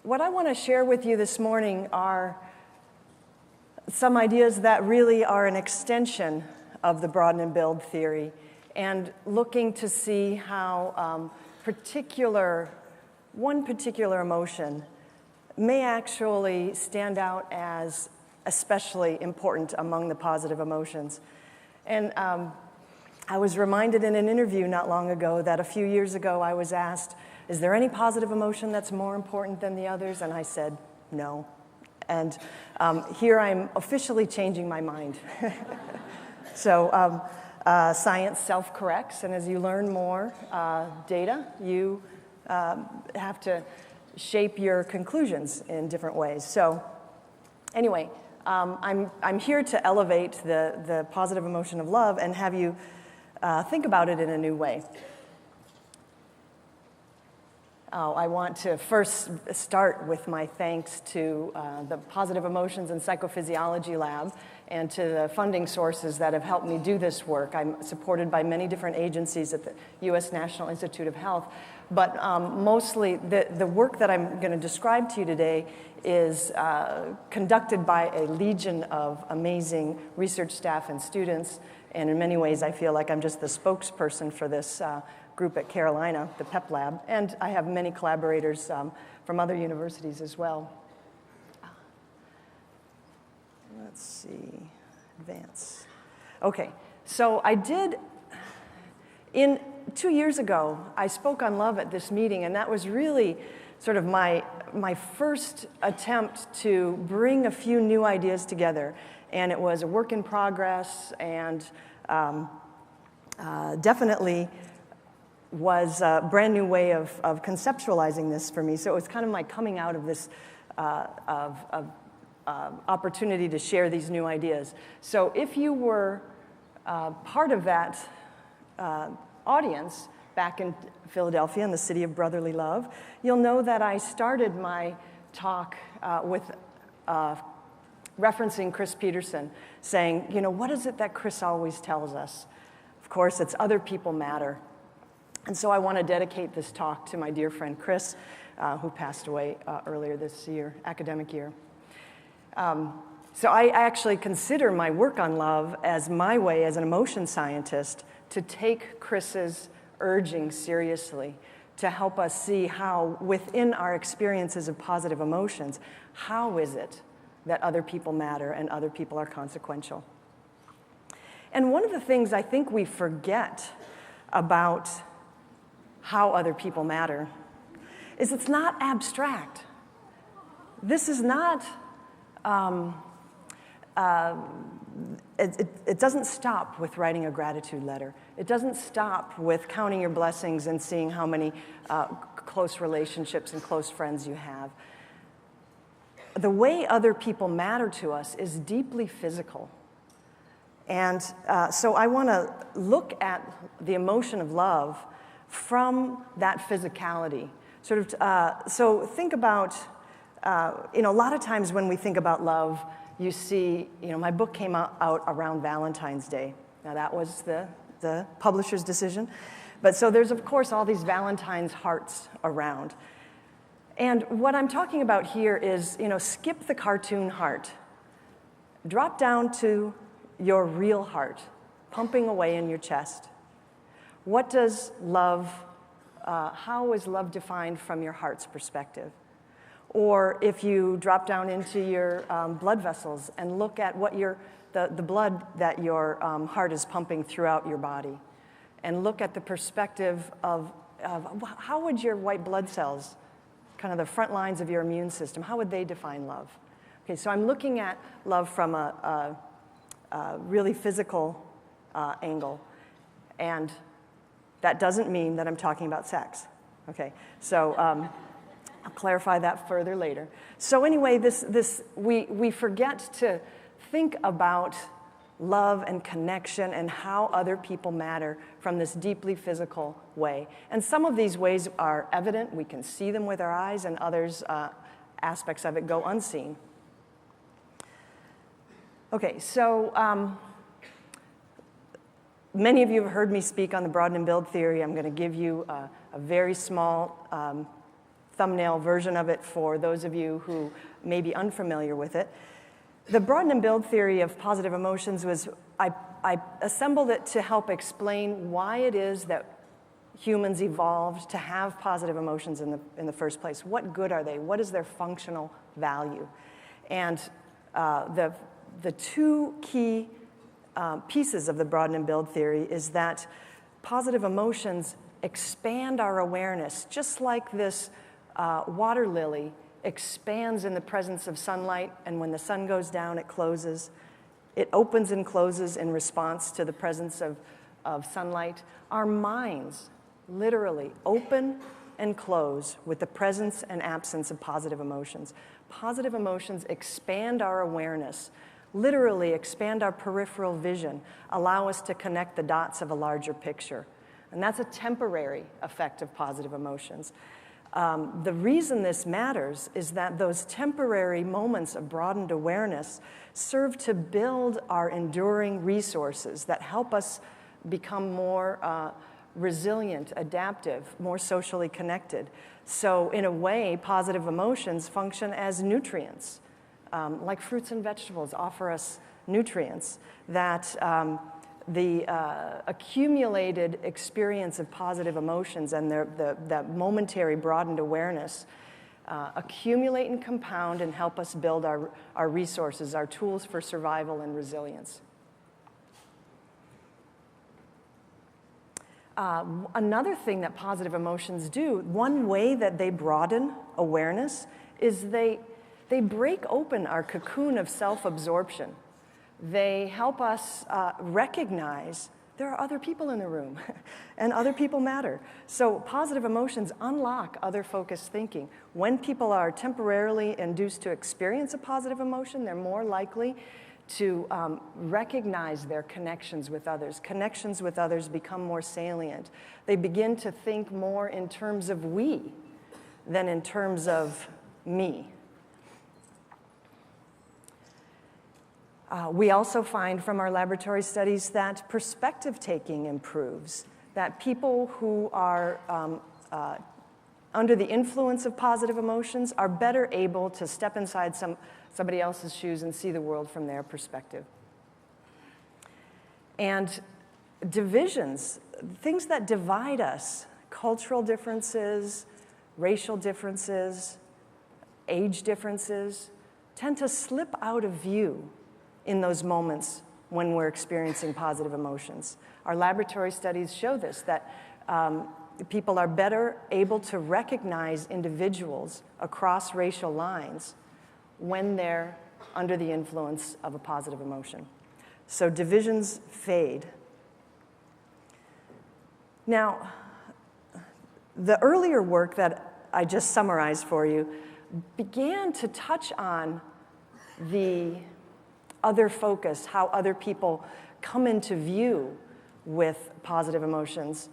What I want to share with you this morning are some ideas that really are an extension of the broaden and build theory, and looking to see how one particular emotion may actually stand out as especially important among the positive emotions. And I was reminded in an interview not long ago that a few years ago I was asked, is there any positive emotion that's more important than the others? And I said, no. And here I'm officially changing my mind. So science self-corrects, and as you learn more data, you have to shape your conclusions in different ways. So anyway, I'm here to elevate the positive emotion of love and have you think about it in a new way. I want to first start with my thanks to the Positive Emotions and Psychophysiology Lab and to the funding sources that have helped me do this work. I'm supported by many different agencies at the U.S. National Institute of Health, but mostly the work that I'm going to describe to you today is conducted by a legion of amazing research staff and students, and in many ways I feel like I'm just the spokesperson for this group at Carolina, the PEP Lab, and I have many collaborators from other universities as well. Let's see, advance. Okay, so I did, 2 years ago, I spoke on love at this meeting, and that was really sort of my first attempt to bring a few new ideas together, and it was a work in progress, and definitely was a brand new way of conceptualizing this for me. So it was kind of my coming out of this opportunity to share these new ideas. So if you were part of that audience back in Philadelphia in the city of brotherly love, you'll know that I started my talk with referencing Chris Peterson, saying, you know, what is it that Chris always tells us? Of course, it's other people matter. And so I want to dedicate this talk to my dear friend Chris, who passed away earlier this year, academic year. So I actually consider my work on love as my way as an emotion scientist to take Chris's urging seriously, to help us see how within our experiences of positive emotions, how is it that other people matter and other people are consequential? And one of the things I think we forget about how other people matter is it's not abstract. This is not, it doesn't stop with writing a gratitude letter. It doesn't stop with counting your blessings and seeing how many close relationships and close friends you have. The way other people matter to us is deeply physical. And so I want to look at the emotion of love from that physicality. Sort of, so think about, a lot of times when we think about love, you see, my book came out around Valentine's Day. Now that was the publisher's decision. But so there's, of course, all these Valentine's hearts around. And what I'm talking about here is, skip the cartoon heart. Drop down to your real heart, pumping away in your chest. What does love, how is love defined from your heart's perspective? Or if you drop down into your blood vessels and look at what the blood that your heart is pumping throughout your body, and look at the perspective of how would your white blood cells, kind of the front lines of your immune system, how would they define love? Okay, so I'm looking at love from a really physical angle, and that doesn't mean that I'm talking about sex. Okay, so I'll clarify that further later. So anyway, we forget to think about love and connection and how other people matter from this deeply physical way. And some of these ways are evident. We can see them with our eyes, and others, aspects of it go unseen. Okay, so many of you have heard me speak on the broaden and build theory. I'm going to give you a very small thumbnail version of it for those of you who may be unfamiliar with it. The broaden and build theory of positive emotions was, I assembled it to help explain why it is that humans evolved to have positive emotions in the first place. What good are they? What is their functional value? And the two key pieces of the broaden and build theory is that positive emotions expand our awareness, just like this water lily expands in the presence of sunlight, and when the sun goes down, it closes. It opens and closes in response to the presence of sunlight. Our minds literally open and close with the presence and absence of positive emotions. Positive emotions expand our awareness, literally expand our peripheral vision, allow us to connect the dots of a larger picture. And that's a temporary effect of positive emotions. The reason this matters is that those temporary moments of broadened awareness serve to build our enduring resources that help us become more resilient, adaptive, more socially connected. So in a way, positive emotions function as nutrients. Like fruits and vegetables offer us nutrients that the accumulated experience of positive emotions and that momentary broadened awareness accumulate and compound and help us build our resources, our tools for survival and resilience. Another thing that positive emotions do, one way that they broaden awareness, is they break open our cocoon of self-absorption. They help us recognize there are other people in the room, and other people matter. So positive emotions unlock other focused thinking. When people are temporarily induced to experience a positive emotion, they're more likely to recognize their connections with others. Connections with others become more salient. They begin to think more in terms of we than in terms of me. We also find from our laboratory studies that perspective taking improves, that people who are under the influence of positive emotions are better able to step inside somebody else's shoes and see the world from their perspective. And divisions, things that divide us, cultural differences, racial differences, age differences, tend to slip out of view in those moments when we're experiencing positive emotions. Our laboratory studies show this, that people are better able to recognize individuals across racial lines when they're under the influence of a positive emotion. So divisions fade. Now, the earlier work that I just summarized for you began to touch on the other focus, how other people come into view with positive emotions.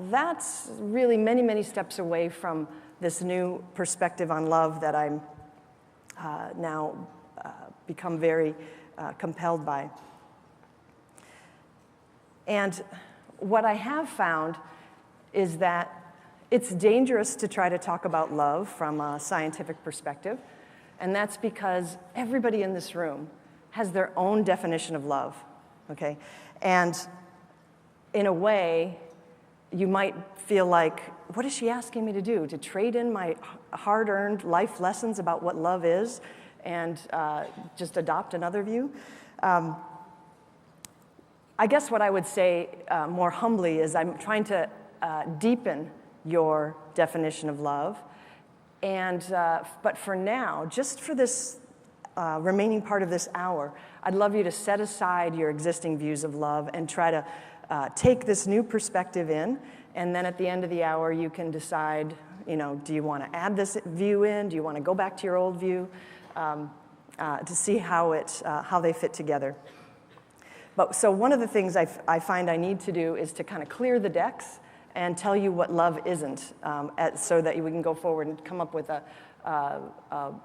That's really many, many steps away from this new perspective on love that I'm now become very compelled by. And what I have found is that it's dangerous to try to talk about love from a scientific perspective, and that's because everybody in this room has their own definition of love, okay? And in a way, you might feel like, what is she asking me to do? To trade in my hard-earned life lessons about what love is and just adopt another view? I guess what I would say more humbly is I'm trying to deepen your definition of love. And but for now, just for this remaining part of this hour, I'd love you to set aside your existing views of love and try to take this new perspective in, and then at the end of the hour, you can decide, do you want to add this view in? Do you want to go back to your old view to see how they fit together? But so one of the things I find I need to do is to kind of clear the decks and tell you what love isn't, so that we can go forward and come up with a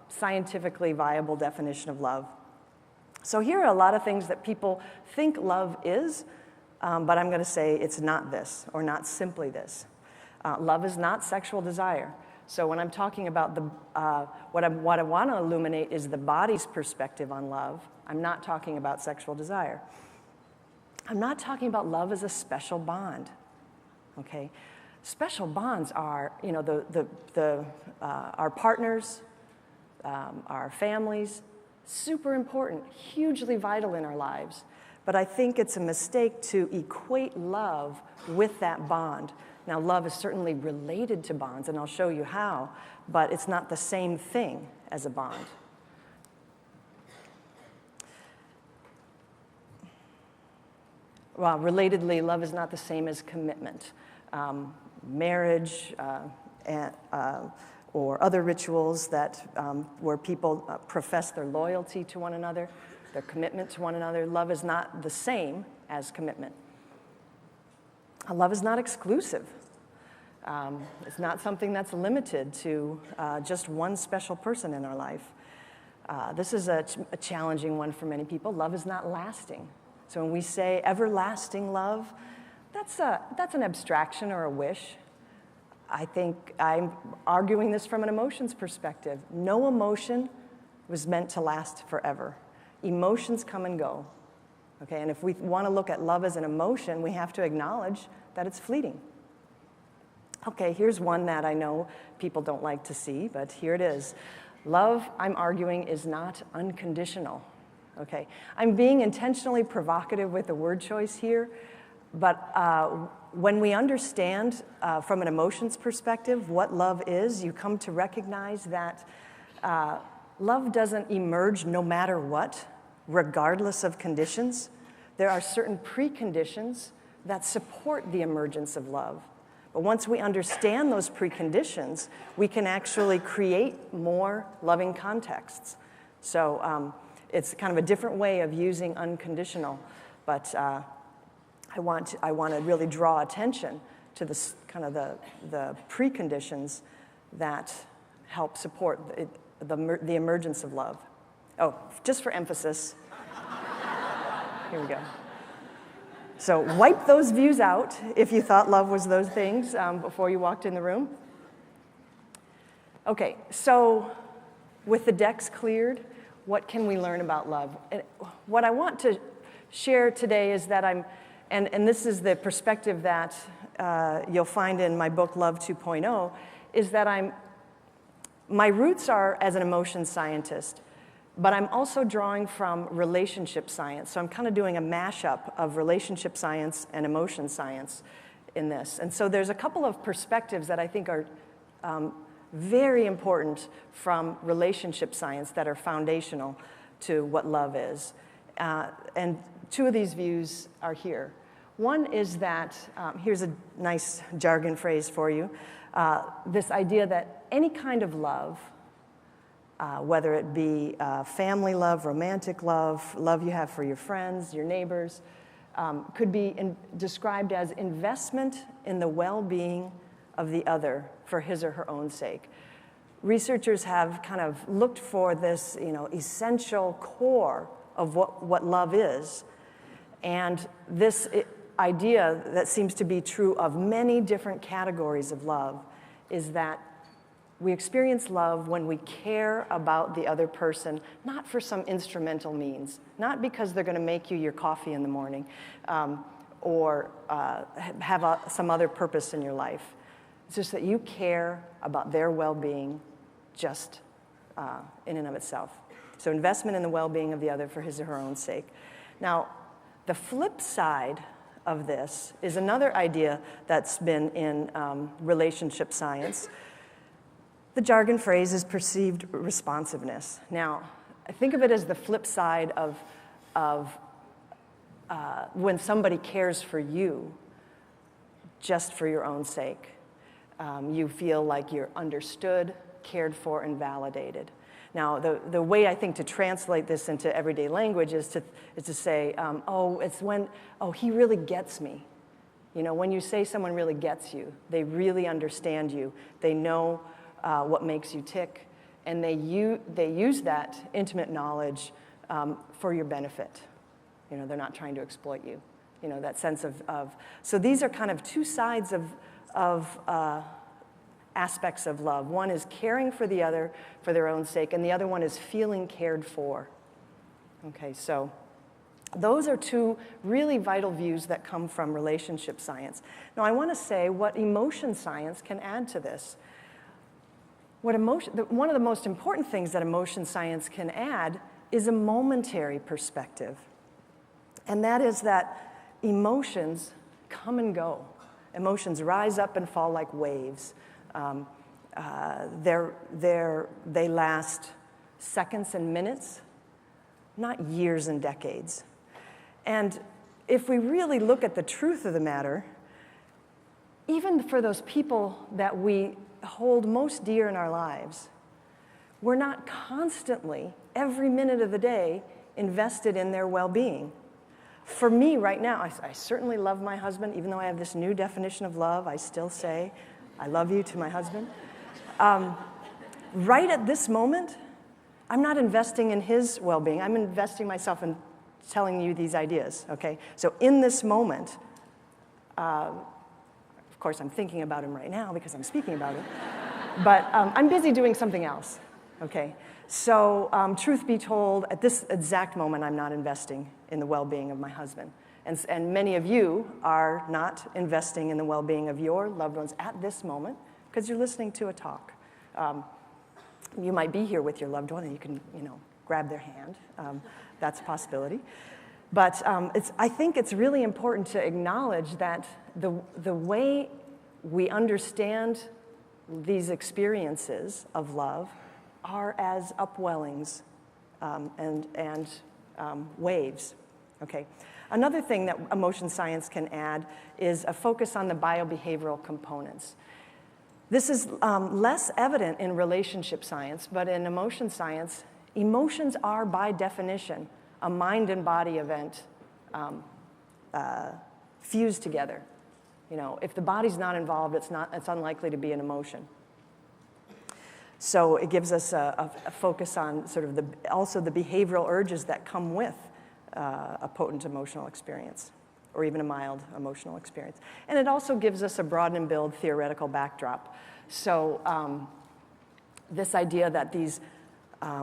scientifically viable definition of love. So here are a lot of things that people think love is, but I'm going to say it's not this, or not simply this. Love is not sexual desire. So when I'm talking about what I want to illuminate is the body's perspective on love. I'm not talking about sexual desire. I'm not talking about love as a special bond, okay? Special bonds are, our partners, our families, super important, hugely vital in our lives. But I think it's a mistake to equate love with that bond. Now, love is certainly related to bonds, and I'll show you how, but it's not the same thing as a bond. Well, relatedly, love is not the same as commitment. Marriage or other rituals where people profess their loyalty to one another, their commitment to one another. Love is not the same as commitment. Love is not exclusive. It's not something that's limited to just one special person in our life. This is a challenging one for many people. Love is not lasting. So when we say everlasting love, that's an abstraction or a wish. I think I'm arguing this from an emotions perspective. No emotion was meant to last forever. Emotions come and go, okay? And if we want to look at love as an emotion, we have to acknowledge that it's fleeting. Okay, here's one that I know people don't like to see, but here it is. Love, I'm arguing, is not unconditional, okay? I'm being intentionally provocative with the word choice here, but when we understand from an emotions perspective what love is, you come to recognize that love doesn't emerge no matter what, regardless of conditions. There are certain preconditions that support the emergence of love. But once we understand those preconditions, we can actually create more loving contexts. So it's kind of a different way of using unconditional, but I want to really draw attention to this kind of the preconditions that help support the emergence of love. Oh, just for emphasis. Here we go. So wipe those views out if you thought love was those things before you walked in the room. Okay, so with the decks cleared, what can we learn about love? And what I want to share today is that and this is the perspective that you'll find in my book, Love 2.0, is that my roots are as an emotion scientist, but I'm also drawing from relationship science. So I'm kind of doing a mashup of relationship science and emotion science in this. And so there's a couple of perspectives that I think are very important from relationship science that are foundational to what love is. And two of these views are here. One is that, here's a nice jargon phrase for you, this idea that any kind of love, whether it be family love, romantic love, love you have for your friends, your neighbors, could be described as investment in the well-being of the other for his or her own sake. Researchers have kind of looked for this, essential core of what love is, and this idea that seems to be true of many different categories of love is that we experience love when we care about the other person, not for some instrumental means, not because they're going to make you your coffee in the morning or have some other purpose in your life. It's just that you care about their well-being just in and of itself. So investment in the well-being of the other for his or her own sake. Now, the flip side of this is another idea that's been in relationship science. The jargon phrase is perceived responsiveness. Now, I think of it as the flip side of when somebody cares for you just for your own sake. You feel like you're understood, cared for, and validated. Now, the way I think to translate this into everyday language is to say, he really gets me. When you say someone really gets you, they really understand you. They know what makes you tick, and they use that intimate knowledge for your benefit. They're not trying to exploit you. That sense of. So these are kind of two sides of aspects of love. One is caring for the other for their own sake, and the other one is feeling cared for. Okay, so those are two really vital views that come from relationship science. Now, I want to say what emotion science can add to this. One of the most important things that emotion science can add is a momentary perspective. And that is that emotions come and go. Emotions rise up and fall like waves. They last seconds and minutes, not years and decades. And if we really look at the truth of the matter, even for those people that we hold most dear in our lives, we're not constantly, every minute of the day, invested in their well-being. For me right now, I certainly love my husband. Even though I have this new definition of love, I still say, I love you to my husband. Right at this moment, I'm not investing in his well-being. I'm investing myself in telling you these ideas, okay? So in this moment, of course, I'm thinking about him right now because I'm speaking about him, but I'm busy doing something else, okay? So truth be told, at this exact moment, I'm not investing in the well-being of my husband. And many of you are not investing in the well-being of your loved ones at this moment because you're listening to a talk. You might be here with your loved one and you can, grab their hand. That's a possibility. But I think it's really important to acknowledge that the way we understand these experiences of love are as upwellings and waves. Okay. Another thing that emotion science can add is a focus on the biobehavioral components. This is less evident in relationship science, but in emotion science, emotions are by definition a mind and body event fused together. If the body's not involved, it's unlikely to be an emotion. So it gives us a focus on sort of also the behavioral urges that come with a potent emotional experience, or even a mild emotional experience. And it also gives us a broaden and build theoretical backdrop. So this idea that these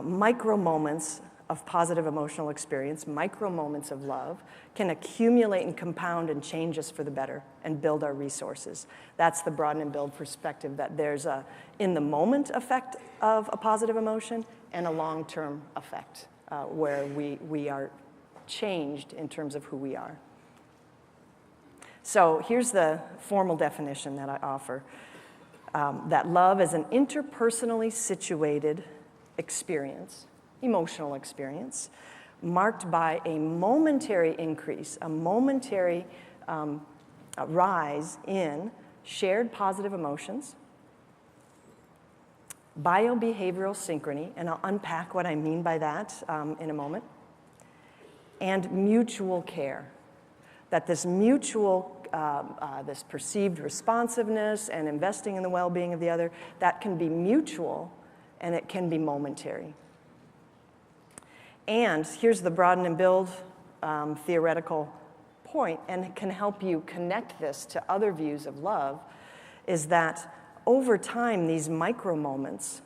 micro moments of positive emotional experience, micro moments of love, can accumulate and compound and change us for the better and build our resources. That's the broaden and build perspective, that there's a in-the-moment effect of a positive emotion and a long-term effect where we are changed in terms of who we are. So here's the formal definition that I offer, that love is an interpersonally situated experience, emotional experience, marked by a momentary increase, a momentary rise in shared positive emotions, biobehavioral synchrony, and I'll unpack what I mean by that in a moment, and mutual care. That this mutual, this perceived responsiveness and investing in the well-being of the other, that can be mutual and it can be momentary. And here's the broaden and build theoretical point, and it can help you connect this to other views of love, is that over time, these micro moments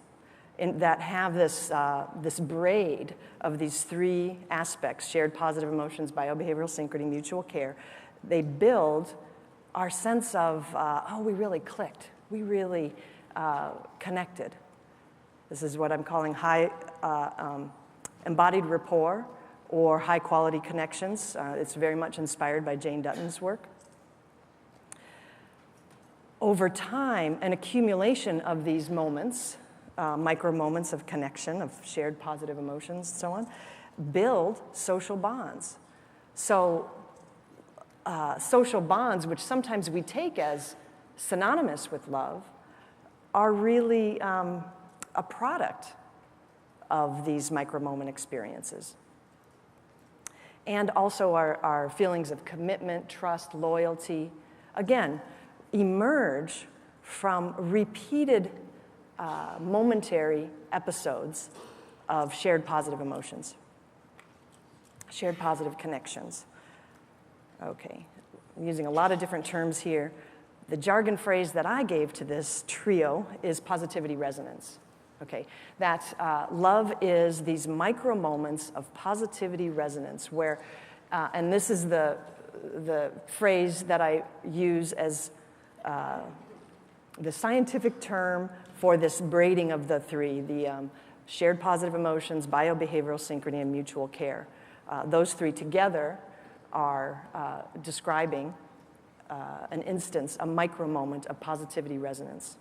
that have this braid of these three aspects, shared positive emotions, biobehavioral synchrony, mutual care, they build our sense of, we really clicked. We really connected. This is what I'm calling high embodied rapport or high-quality connections. It's very much inspired by Jane Dutton's work. Over time, an accumulation of these moments, micro moments of connection, of shared positive emotions, and so on, build social bonds. So social bonds, which sometimes we take as synonymous with love, are really a product of these micro-moment experiences. And also our feelings of commitment, trust, loyalty, again, emerge from repeated momentary episodes of shared positive emotions, shared positive connections. Okay, I'm using a lot of different terms here. The jargon phrase that I gave to this trio is positivity resonance. Okay, that love is these micro moments of positivity resonance where, and this is the phrase that I use as the scientific term for this braiding of the three, the shared positive emotions, biobehavioral synchrony, and mutual care. Those three together are describing an instance, a micro moment of positivity resonance.